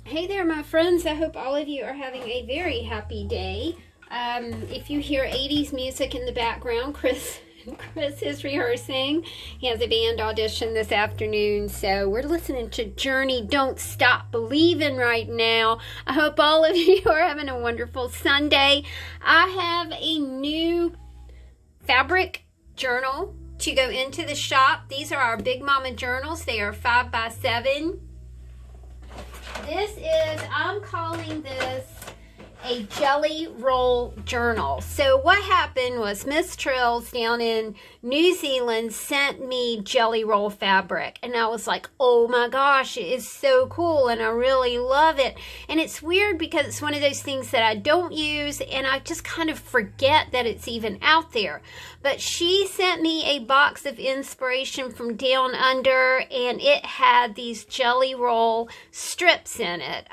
Hey there, my friends. I hope all of you are having a very happy day. If you hear 80s music in the background, Chris is rehearsing. He has a band audition this afternoon, so we're listening to Journey, Don't Stop Believing right now. I hope all of you are having a wonderful Sunday. I have a new fabric journal to go into the shop. These are our Big Mama journals. They are 5x7. I'm calling this a Jellyroll journal. So what happened was Miss Trills down in New Zealand sent me Jellyroll fabric, and I was like, oh my gosh, it is so cool and I really love it. And it's weird because it's one of those things that I don't use and I just kind of forget that it's even out there. But she sent me a box of inspiration from down under, and it had these Jellyroll strips in it.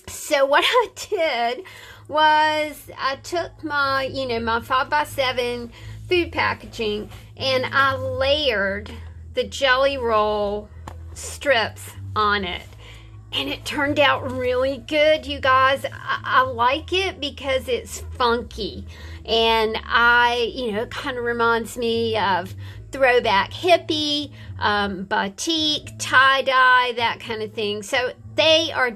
So what I did was I took my 5x7 food packaging and I layered the Jellyroll strips on it. And it turned out really good, you guys. I like it because it's funky. And it kind of reminds me of throwback hippie, batik, tie-dye, that kind of thing. So they were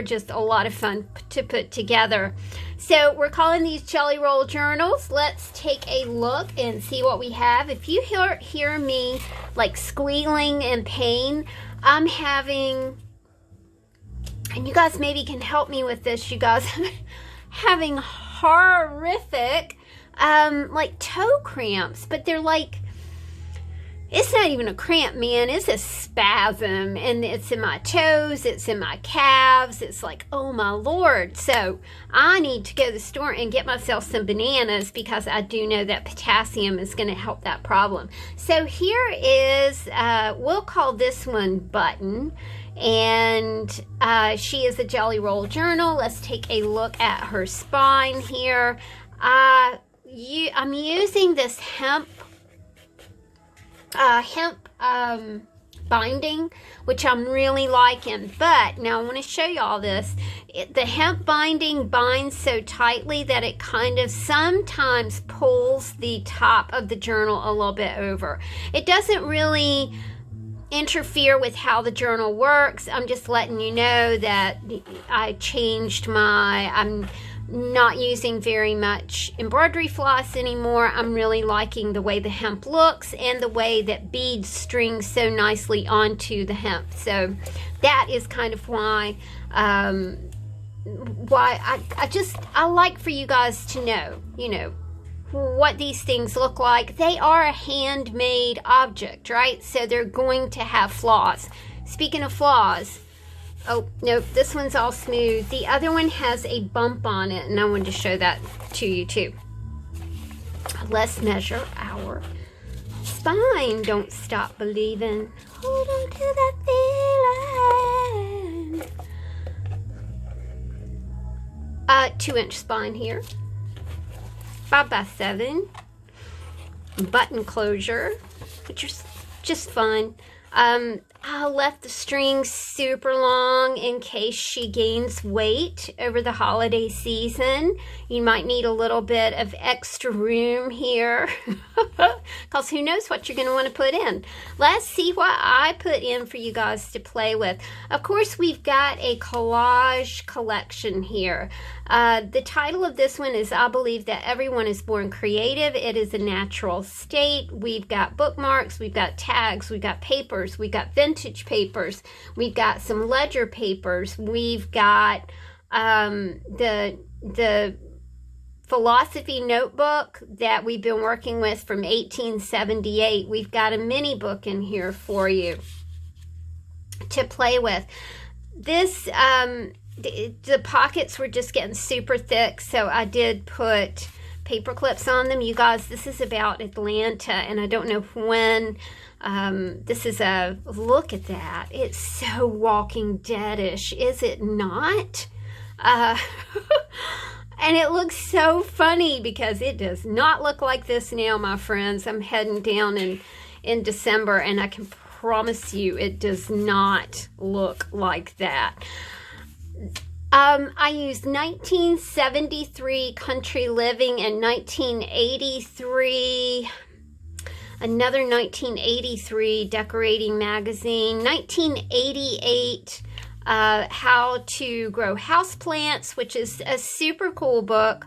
just a lot of fun to put together. So we're calling these Jellyroll journals. Let's take a look and see what we have. If you hear me like squealing in pain, I'm having, and you guys maybe can help me with this, you guys, having horrific like toe cramps, but they're like, it's not even a cramp, man. It's a spasm, and it's in my toes, it's in my calves. It's like, oh my Lord. So I need to go to the store and get myself some bananas because I do know that potassium is going to help that problem. So here is, we'll call this one Button, and she is a Jellyroll journal. Let's take a look at her spine here. I'm using this hemp binding, which I'm really liking. But now I want to show you all this. The hemp binding binds so tightly that it kind of sometimes pulls the top of the journal a little bit over. It doesn't really interfere with how the journal works. I'm just letting you know that I changed I'm not using very much embroidery floss anymore. I'm really liking the way the hemp looks and the way that beads string so nicely onto the hemp. So that is kind of why I like for you guys to know, what these things look like. They are a handmade object, right? So they're going to have flaws. Speaking of flaws, oh, no, this one's all smooth. The other one has a bump on it, and I wanted to show that to you too. Let's measure our spine. Don't stop believing. Hold on to that feeling. 2-inch spine here. 5x7. Button closure, which is just fun. I left the strings super long in case she gains weight over the holiday season. You might need a little bit of extra room here because who knows what you're going to want to put in. Let's see what I put in for you guys to play with. Of course, we've got a collage collection here. The title of this one is I Believe That Everyone is Born Creative. It is a natural state. We've got bookmarks, we've got tags, we've got papers, we've got vintage papers, we've got some ledger papers, we've got the philosophy notebook that we've been working with from 1878. We've got a mini book in here for you to play with. This the pockets were just getting super thick, so I did put paper clips on them. You guys, this is about Atlanta, and I don't know when. This is a look at that. It's so Walking Dead-ish, is it not? And it looks so funny because it does not look like this now, my friends. I'm heading down in December, and I can promise you it does not look like that. I used 1973 Country Living and 1983, another 1983 Decorating Magazine, 1988 How to Grow Houseplants, which is a super cool book.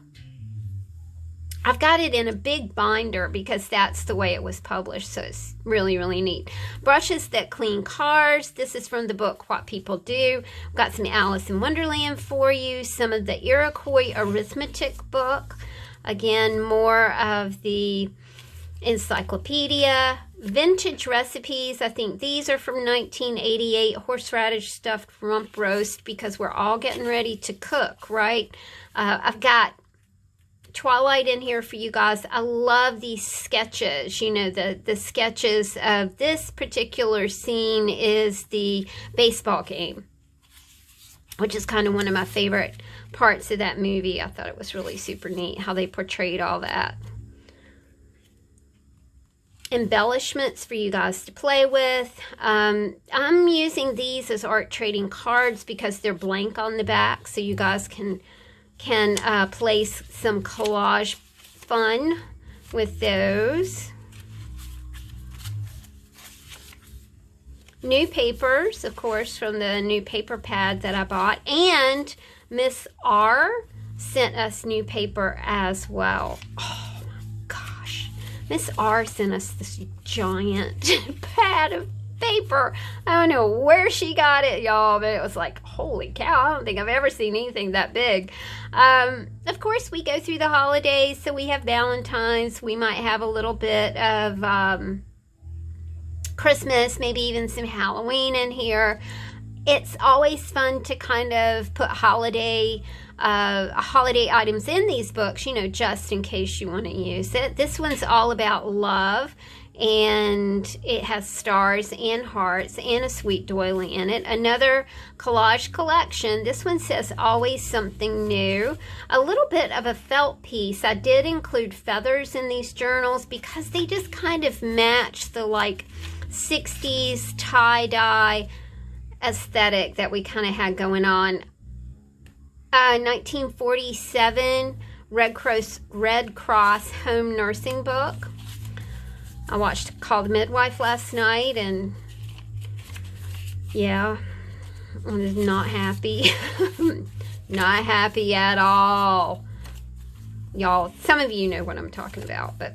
I've got it in a big binder because that's the way it was published, so it's really, really neat. Brushes That Clean Cars. This is from the book What People Do. I've got some Alice in Wonderland for you. Some of the Iroquois Arithmetic book. Again, more of the encyclopedia. Vintage Recipes. I think these are from 1988. Horseradish Stuffed Rump Roast, because we're all getting ready to cook, right? I've got Twilight in here for you guys. I love these sketches. You know, the sketches of this particular scene is the baseball game, which is kind of one of my favorite parts of that movie. I thought it was really super neat how they portrayed all that. Embellishments for you guys to play with. I'm using these as art trading cards because they're blank on the back, so you guys can place some collage fun with those. New papers, of course, from the new paper pad that I bought. And Miss R sent us new paper as well. Oh my gosh. Miss R sent us this giant pad of paper. I don't know where she got it, y'all, but it was like, holy cow, I don't think I've ever seen anything that big. Of course, we go through the holidays, so we have Valentine's. We might have a little bit of Christmas, maybe even some Halloween in here. It's always fun to kind of put holiday items in these books, you know, just in case you want to use it. This one's all about love, and it has stars and hearts and a sweet doily in it. Another Collage Collection. This one says Always Something New. A little bit of a felt piece. I did include feathers in these journals because they just kind of match the like 60s tie-dye aesthetic that we kind of had going on. 1947 Red Cross Home Nursing book. I watched Call the Midwife last night, and yeah, I was not happy. Not happy at all. Y'all, some of you know what I'm talking about, but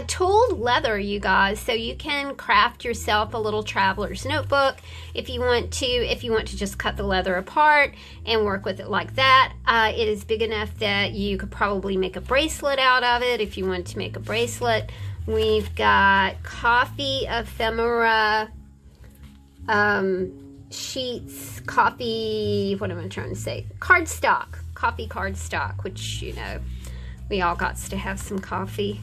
tooled leather, you guys, so you can craft yourself a little traveler's notebook if you want to just cut the leather apart and work with it like that. It is big enough that you could probably make a bracelet out of it if you want to make a bracelet. We've got coffee ephemera sheets, coffee, what am I trying to say? Cardstock, coffee cardstock, which, you know, we all got to have some coffee.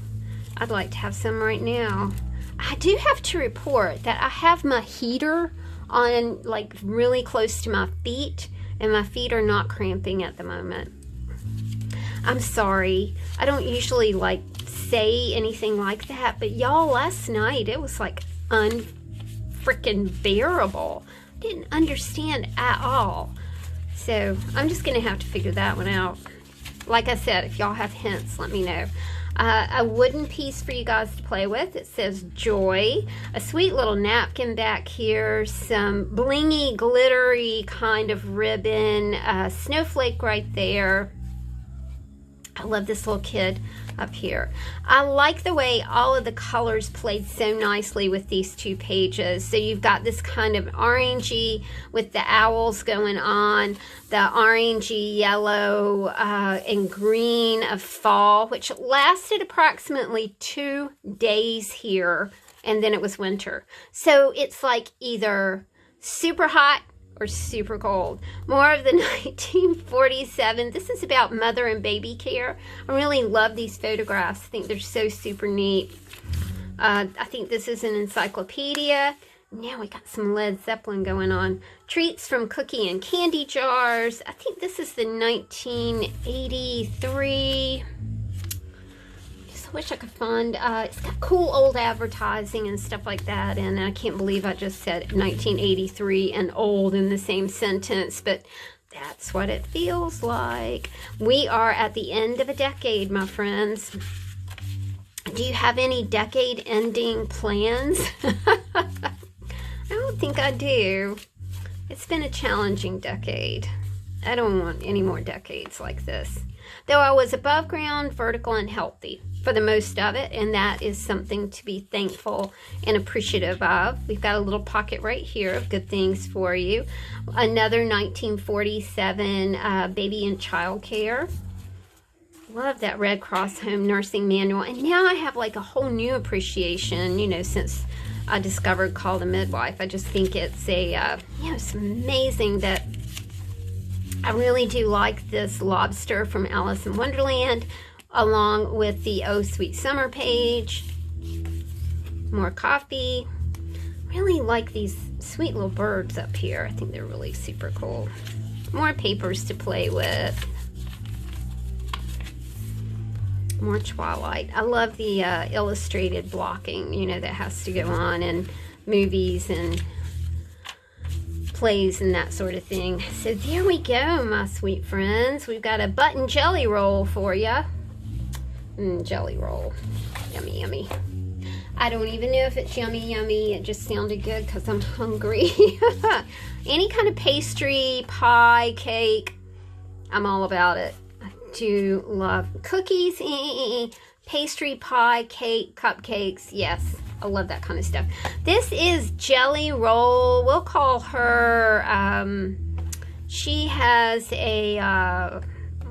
I'd like to have some right now. I do have to report that I have my heater on like really close to my feet, and my feet are not cramping at the moment. I'm sorry. I don't usually like say anything like that, but y'all, last night it was like unfreaking bearable. Didn't understand at all. So I'm just gonna have to figure that one out. Like I said, if y'all have hints, let me know. A wooden piece for you guys to play with. It says Joy. A sweet little napkin back here. Some blingy, glittery kind of ribbon. Snowflake right there. I love this little kid up here. I like the way all of the colors played so nicely with these two pages. So you've got this kind of orangey with the owls going on, the orangey, yellow, and green of fall, which lasted approximately 2 days here, and then it was winter. So it's like either super hot or super cold. More of the 1947. This is about mother and baby care. I really love these photographs. I think they're so super neat. I think this is an encyclopedia. Now we got some Led Zeppelin going on. Treats from cookie and candy jars. I think this is the 1983. Just wish I could find, it's got cool old advertising and stuff like that, and I can't believe I just said 1983 and old in the same sentence, but that's what it feels like. We are at the end of a decade, my friends. Do you have any decade-ending plans? I don't think I do. It's been a challenging decade. I don't want any more decades like this. Though I was above ground, vertical, and healthy for the most of it, and that is something to be thankful and appreciative of. We've got a little pocket right here of good things for you. Another 1947 baby and child care. Love that Red Cross home nursing manual. And now I have like a whole new appreciation, you know, since I discovered Call the Midwife. I just think it's a, you know, it's amazing that I really do like this lobster from Alice in Wonderland, along with the Oh Sweet Summer page. More coffee. Really like these sweet little birds up here. I think they're really super cool. More papers to play with. More Twilight. I love the illustrated blocking, you know, that has to go on in movies and plays and that sort of thing. So there we go, my sweet friends. We've got a button jelly roll for you. Jelly roll. Yummy, yummy. I don't even know if it's yummy, yummy. It just sounded good because I'm hungry. Any kind of pastry, pie, cake, I'm all about it. To love cookies, pastry, pie, cake, cupcakes. Yes, I love that kind of stuff. This is Jellyroll. We'll call her, she has a,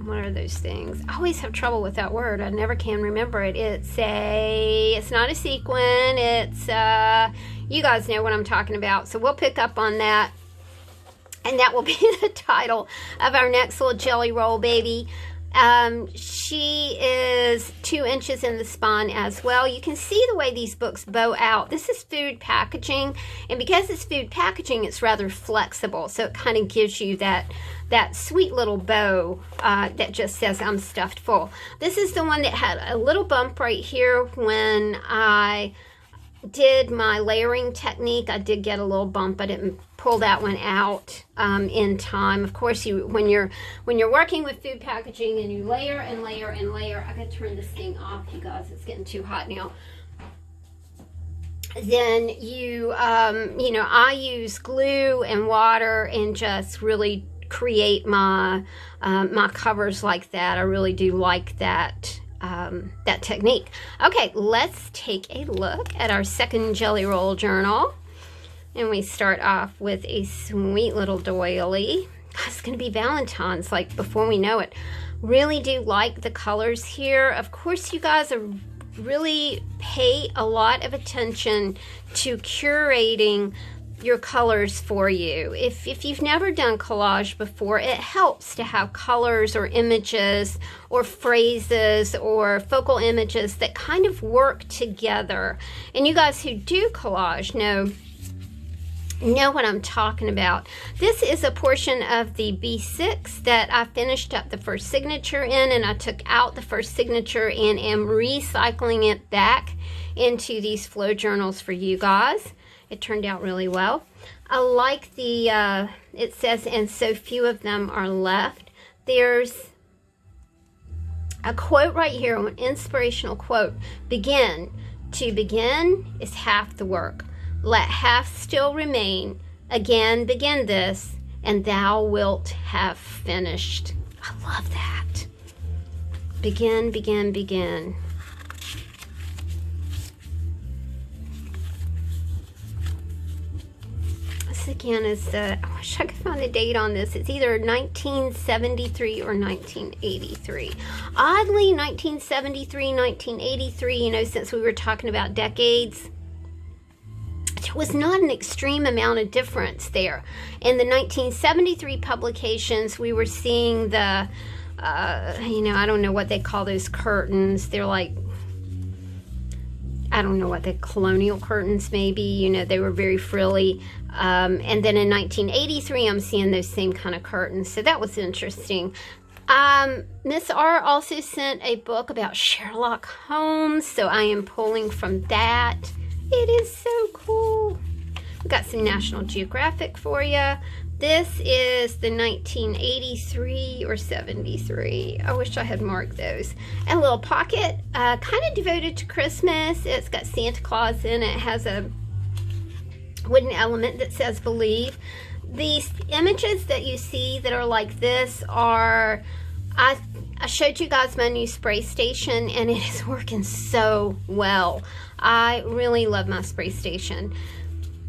what are those things? I always have trouble with that word. I never can remember it. It's not a sequin. It's, you guys know what I'm talking about. So we'll pick up on that. And that will be the title of our next little Jellyroll baby. She is 2 inches in the spine as well. You can see the way these books bow out. This is food packaging, and because it's food packaging, it's rather flexible, so it kind of gives you that sweet little bow that just says I'm stuffed full. This is the one that had a little bump right here when I did my layering technique. I did get a little bump. I didn't pull that one out in time. Of course, when you're working with food packaging and you layer and layer and layer, I gotta turn this thing off, you guys. It's getting too hot now. Then you know, I use glue and water and just really create my my covers like that. I really do like that. That technique. Okay, let's take a look at our second Jellyroll journal. And we start off with a sweet little doily. It's going to be Valentine's, like, before we know it. Really do like the colors here. Of course, you guys are really pay a lot of attention to curating your colors for you. If you've never done collage before, it helps to have colors or images or phrases or focal images that kind of work together. And you guys who do collage know what I'm talking about. This is a portion of the B6 that I finished up the first signature in, and I took out the first signature and am recycling it back into these flow journals for you guys. It turned out really well. I like the, it says, and so few of them are left. There's a quote right here, an inspirational quote. Begin. To begin is half the work. Let half still remain. Again, begin this, and thou wilt have finished. I love that. Begin, begin, begin. This again is the, I wish I could find the date on this. It's either 1973 or 1983. Oddly, 1973, 1983, you know, since we were talking about decades, there was not an extreme amount of difference there. In the 1973 publications, we were seeing the, you know, I don't know what they call those curtains. They're like, I don't know what the colonial curtains maybe, you know, they were very frilly. And then in 1983, I'm seeing those same kind of curtains. So that was interesting. Miss R also sent a book about Sherlock Holmes, so I am pulling from that. It is so cool. We got some National Geographic for you. This is the 1983 or 73. I wish I had marked those. And a little pocket, kind of devoted to Christmas. It's got Santa Claus in it. It has a wooden element that says believe. These images that you see that are like this are, I showed you guys my new spray station, and it is working so well. I really love my spray station.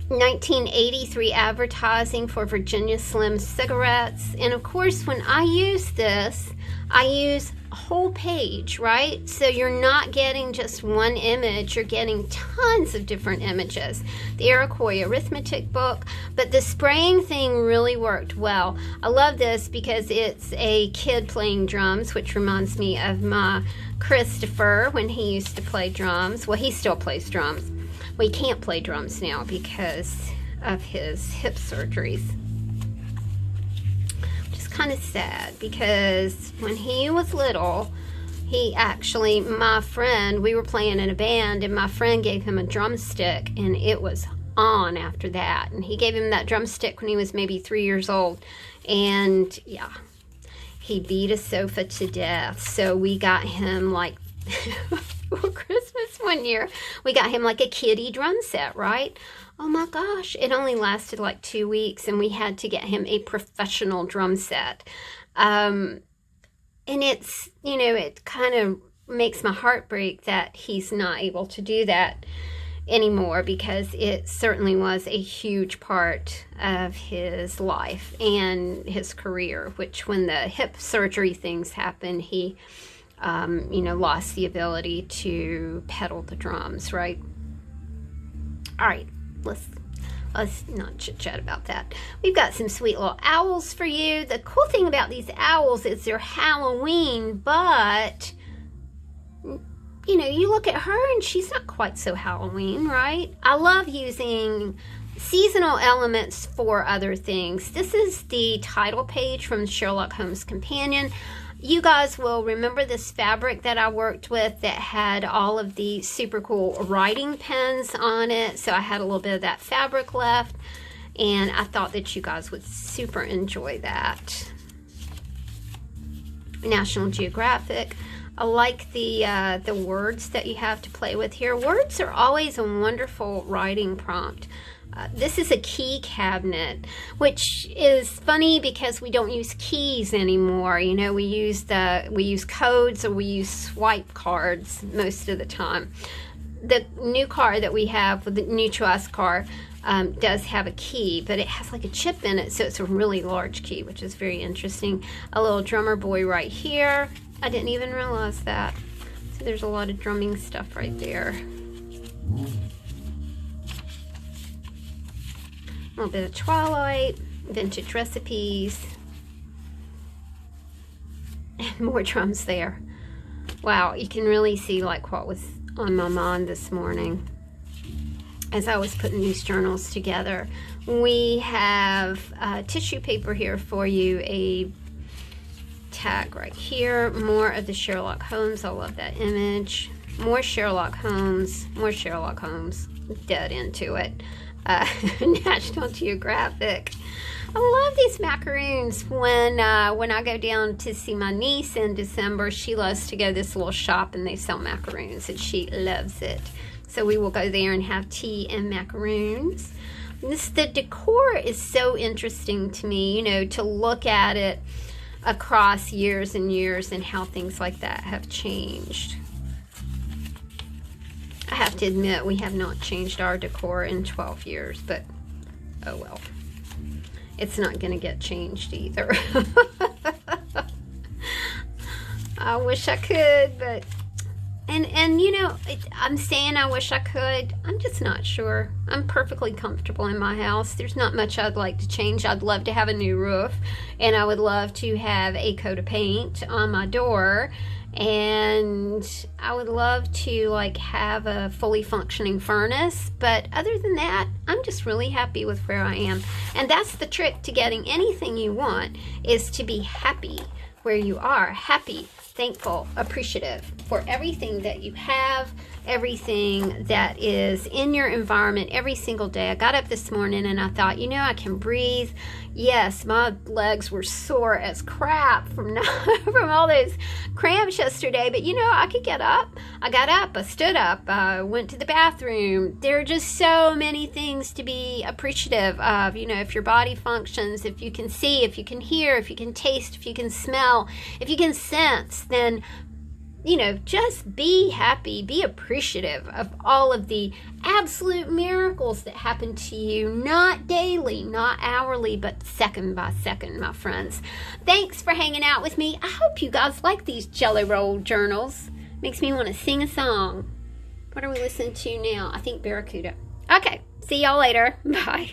1983 advertising for Virginia Slim cigarettes. And of course, when I use this, I use a whole page, right? So you're not getting just one image, you're getting tons of different images. The Iroquois arithmetic book, but the spraying thing really worked well. I love this because it's a kid playing drums, which reminds me of my Christopher when he used to play drums. Well, he still plays drums. Well, he can't play drums now because of his hip surgeries. Kind of sad because when he was little, he actually, my friend, we were playing in a band, and my friend gave him a drumstick, and it was on after that. And he gave him that drumstick when he was maybe 3 years old, and yeah, he beat a sofa to death. So we got him like for Christmas one year, we got him like a kiddie drum set, right? Oh my gosh, it only lasted like 2 weeks, and we had to get him a professional drum set. And it's, you know, it kind of makes my heart break that he's not able to do that anymore, because it certainly was a huge part of his life and his career, which when the hip surgery things happened, he, you know, lost the ability to pedal the drums, right? All right. Let's not chit-chat about that. We've got some sweet little owls for you. The cool thing about these owls is they're Halloween, but, you know, you look at her and she's not quite so Halloween, right? I love using seasonal elements for other things. This is the title page from Sherlock Holmes Companion. You guys will remember this fabric that I worked with that had all of the super cool writing pens on it. So I had a little bit of that fabric left, and I thought that you guys would super enjoy that. National Geographic. I like the words that you have to play with here. Words are always a wonderful writing prompt. This is a key cabinet, which is funny because we don't use keys anymore. You know, we use codes, or we use swipe cards most of the time. The new car that we have, the new to us car, does have a key, but it has like a chip in it, so it's a really large key, which is very interesting. A little drummer boy right here. I didn't even realize that. So there's a lot of drumming stuff right there. A little bit of Twilight, vintage recipes, and more drums there. Wow, you can really see like what was on my mind this morning as I was putting these journals together. We have tissue paper here for you, a tag right here, more of the Sherlock Holmes. I love that image. More Sherlock Holmes, dead into it. National Geographic. I love these macaroons. When I go down to see my niece in December, she loves to go to this little shop and they sell macaroons, and she loves it. So we will go there and have tea and macaroons. The decor is so interesting to me, you know, to look at it across years and years and how things like that have changed. I have to admit, we have not changed our decor in 12 years, but oh well. It's not going to get changed either. I wish I could, but, and you know, I'm saying I wish I could. I'm just not sure. I'm perfectly comfortable in my house. There's not much I'd like to change. I'd love to have a new roof, and I would love to have a coat of paint on my door. And I would love to like have a fully functioning furnace, but other than that, I'm just really happy with where I am. And that's the trick to getting anything you want, is to be happy where you are, happy, thankful, appreciative for everything that you have, everything that is in your environment every single day. I got up this morning and I thought, you know, I can breathe. Yes, my legs were sore as crap from from all those cramps yesterday, but you know, I could get up. I got up, I stood up, I went to the bathroom. There are just so many things to be appreciative of. You know, if your body functions, if you can see, if you can hear, if you can taste, if you can smell, if you can sense, then you know, just be happy, be appreciative of all of the absolute miracles that happen to you, not daily, not hourly, but second by second, my friends. Thanks for hanging out with me. I hope you guys like these Jellyroll journals. Makes me want to sing a song. What are we listening to now? I think Barracuda. Okay, see y'all later. Bye.